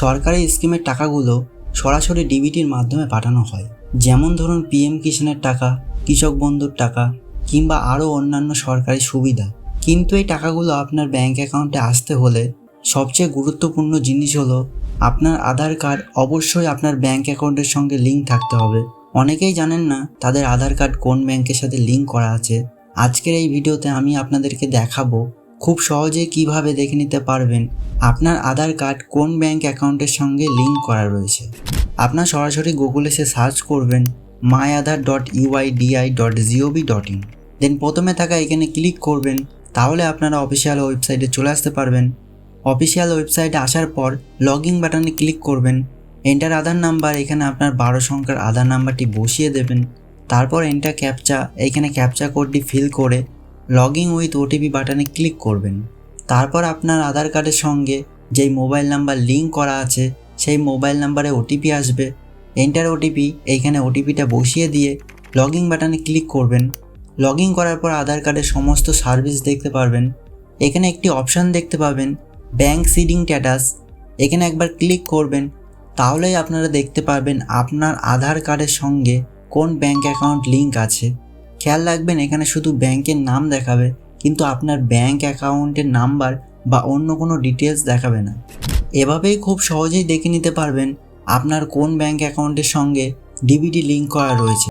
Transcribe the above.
সরকারি স্কিমের টাকাগুলো সরাসরি ডিবিটির মাধ্যমে পাঠানো হয়। যেমন ধরুন পিএম কিষাণের টাকা, কৃষক বন্ধুর টাকা কিংবা আরও অন্যান্য সরকারি সুবিধা। কিন্তু এই টাকাগুলো আপনার ব্যাংক অ্যাকাউন্টে আসতে হলে সবচেয়ে গুরুত্বপূর্ণ জিনিস হলো আপনার আধার কার্ড অবশ্যই আপনার ব্যাংক অ্যাকাউন্টের সঙ্গে লিঙ্ক থাকতে হবে। অনেকেই জানেন না তাদের আধার কার্ড কোন ব্যাংকের সাথে লিঙ্ক করা আছে। আজকের এই ভিডিওতে আমি আপনাদেরকে দেখাবো খুব সহজেই কিভাবে দেখে নিতে পারবেন আপনার আধার কার্ড কোন ব্যাংক অ্যাকাউন্টের সঙ্গে লিঙ্ক করা রয়েছে। আপনার সরাসরি গুগলে এসে সার্চ করবেন myaadhar.uidi.gov.in, দেন প্রথমে থাকা এখানে ক্লিক করবেন। তাহলে আপনারা অফিসিয়াল ওয়েবসাইটে চলে আসতে পারবেন। অফিসিয়াল ওয়েবসাইটে আসার পর লগ ইন বাটনে ক্লিক করবেন। এন্টার আধার নাম্বার, এখানে আপনার 12 সংখ্যার আধার নাম্বারটি বসিয়ে দেবেন। তারপর এন্টার ক্যাপচা, এখানে ক্যাপচা কোডটি ফিল করে লগ ইন উইথ ওটিপি বাটনে ক্লিক করবেন। তারপর আপনার আধার কার্ডের সঙ্গে যেই মোবাইল নাম্বার লিঙ্ক করা আছে সেই মোবাইল নাম্বারে ওটিপি আসবে। এন্টার ওটিপি, এইখানে ওটিপিটা বসিয়ে দিয়ে লগ ইন বাটনে ক্লিক করবেন। লগ ইন করার পর আধার কার্ডের সমস্ত সার্ভিস দেখতে পারবেন। এখানে একটি অপশান দেখতে পাবেন ব্যাংক সিডিং স্ট্যাটাস, এখানে একবার ক্লিক করবেন। তাহলেই আপনারা দেখতে পারবেন আপনার আধার কার্ডের সঙ্গে কোন ব্যাংক অ্যাকাউন্ট লিঙ্ক আছে। খেয়াল রাখবেন এখানে শুধু ব্যাংকের নাম দেখাবে, কিন্তু আপনার ব্যাংক অ্যাকাউন্টের নাম্বার বা অন্য কোনো ডিটেলস দেখাবে না। এভাবেই খুব সহজেই দেখে নিতে পারবেন আপনার কোন ব্যাংক অ্যাকাউন্টের সঙ্গে ডিবিটি লিঙ্ক করা রয়েছে।